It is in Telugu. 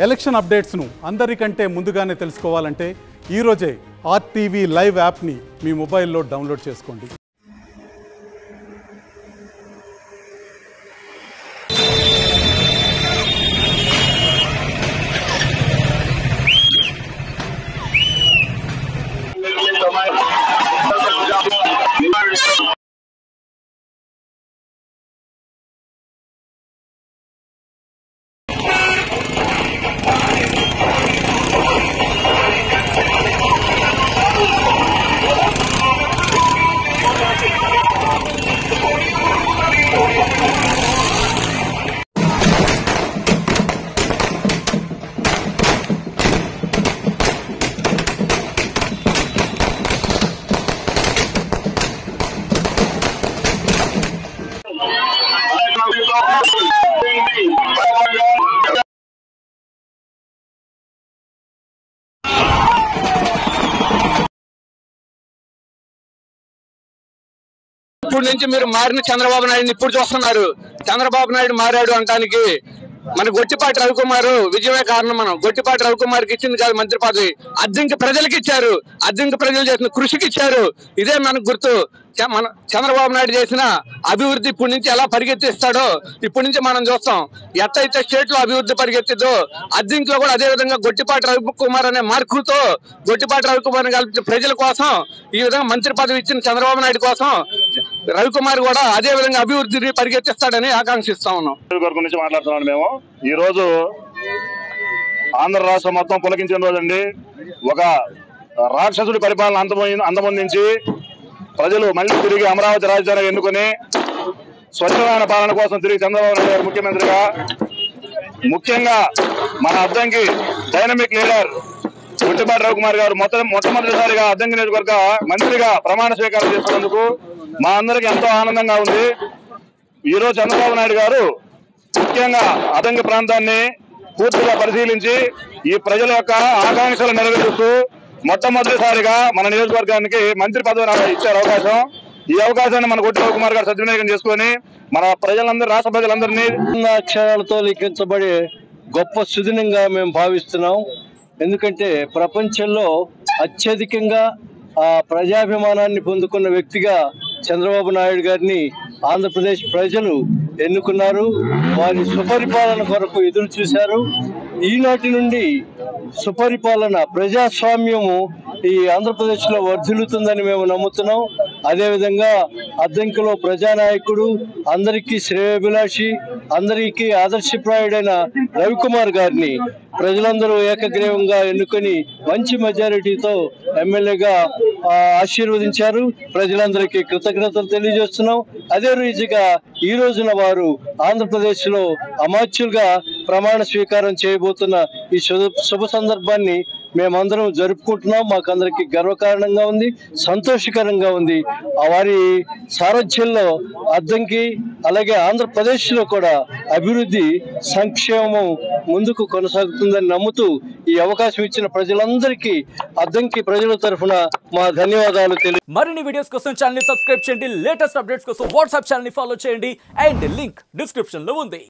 ఎలక్షన్ అప్డేట్స్ను అందరికంటే ముందుగానే తెలుసుకోవాలంటే ఈరోజే ఆర్టీవీ లైవ్ యాప్ని మీ మొబైల్లో డౌన్లోడ్ చేసుకోండి. ఇప్పుడు నుంచి మీరు మారిన చంద్రబాబు నాయుడు ఇప్పుడు చూస్తున్నారు. చంద్రబాబు నాయుడు మారాడు అంటానికి మన గొట్టిపాటి రవికుమార్ విజయమే కారణం. మనం గొట్టిపాటి రవికుమార్కి ఇచ్చింది కాదు మంత్రి పదవి, అద్దెంకి ప్రజలకు ఇచ్చారు. అద్దెంకి ప్రజలు చేసిన కృషికి ఇచ్చారు. ఇదే మనకు గుర్తు. మన చంద్రబాబు నాయుడు చేసిన అభివృద్ధి ఇప్పటి నుంచి ఎలా పరిగెత్తిస్తాడో ఇప్పటి నుంచి మనం చూస్తాం. ఎట్టయితే స్టేట్ లో అభివృద్ధి పరిగెత్తిద్దో అద్దెంకిలో కూడా అదే విధంగా గొట్టిపాటి రవికుమార్ అనే మార్కులతో గొట్టిపాటి రవికుమార్ కలిపి ప్రజల కోసం ఈ విధంగా మంత్రి పదవి ఇచ్చిన చంద్రబాబు నాయుడు కోసం రవికుమార్ కూడా అదే విధంగా అభివృద్ధిని పరిగెత్తిస్తాడని ఆకాంక్షిస్తా ఉన్నాం. గురించి మాట్లాడుతున్నాను. మేము ఈ రోజు ఆంధ్ర రాష్ట్రం మొత్తం పులకించిన రోజండి. ఒక రాక్షసుడి పరిపాలన అంతమొందించి ప్రజలు మళ్ళీ తిరిగి అమరావతి రాజధాని ఎన్నుకొని స్వచ్ఛమైన పాలన కోసం తిరిగి చంద్రబాబు నాయుడు గారు ముఖ్యమంత్రిగా, ముఖ్యంగా మన అద్దంకి డైనమిక్ లీడర్ గొట్టిపాటి రవికుమార్ గారు మొట్టమొదటిసారిగా అద్దంకి నియోజకవర్గ మంత్రిగా ప్రమాణ స్వీకారం చేస్తున్నందుకు మా అందరికి ఎంతో ఆనందంగా ఉంది. ఈరోజు చంద్రబాబు నాయుడు గారు ముఖ్యంగా అద్దంకి ప్రాంతాన్ని పూర్తిగా పరిశీలించి ఈ ప్రజల యొక్క ఆకాంక్షలు నెరవేరుస్తూ మొట్టమొదటిసారిగా మన నియోజకవర్గానికి మంత్రి పదవి ఇచ్చారు అవకాశం. ఈ అవకాశాన్ని మన గొట్టి రవికుమార్ గారు సద్వినియోగం చేసుకుని మన ప్రజలందరూ, రాష్ట్ర ప్రజలందరినీ అక్షరాలతో లిఖించబడే గొప్ప సుదినంగా మేము భావిస్తున్నాం. ఎందుకంటే ప్రపంచంలో అత్యధికంగా ఆ ప్రజాభిమానాన్ని పొందుకున్న వ్యక్తిగా చంద్రబాబు నాయుడు గారిని ఆంధ్రప్రదేశ్ ప్రజలు ఎన్నుకున్నారు. వారి సుపరిపాలన కొరకు ఎదురు చూశారు. ఈనాటి నుండి సుపరిపాలన, ప్రజాస్వామ్యము ఈ ఆంధ్రప్రదేశ్ లో వర్ధిల్లుతుందని మేము నమ్ముతున్నాం. అదేవిధంగా అద్దంకిలో ప్రజానాయకుడు, అందరికీ శ్రేయోభిలాషి, అందరికీ ఆదర్శప్రాయుడైన రవికుమార్ గారిని ప్రజలందరూ ఏకగ్రీవంగా ఎన్నుకొని మంచి మెజారిటీతో ఎమ్మెల్యేగా ఆశీర్వదించారు. ప్రజలందరికీ కృతజ్ఞతలు తెలియజేస్తున్నాం. అదే రీతిగా ఈ రోజున వారు ఆంధ్రప్రదేశ్ లో అమాత్యులుగా ప్రమాణ స్వీకారం చేయబోతున్న ఈ శుభ సందర్భాన్ని మేమందరం జరుపుకుంటున్నాం. మాకందరికి గర్వకారణంగా ఉంది, సంతోషకరంగా ఉంది. వారి సారథ్యంలో అద్దంకి అలాగే ఆంధ్రప్రదేశ్ లో కూడా అభివృద్ధి, సంక్షేమం ముందుకు కొనసాగుతుందని నమ్ముతూ ఈ అవకాశం ఇచ్చిన ప్రజలందరికీ అద్దంకి ప్రజల తరఫున మా ధన్యవాదాలు తెలియ. మరిన్ని వీడియోస్ కోసం ఛానల్ ని సబ్స్క్రైబ్ చేయండి. లేటెస్ట్ అప్డేట్స్ కోసం వాట్సాప్ ఛానల్ ని ఫాలో చేయండి. అండ్ లింక్ డిస్క్రిప్షన్ లో ఉంది.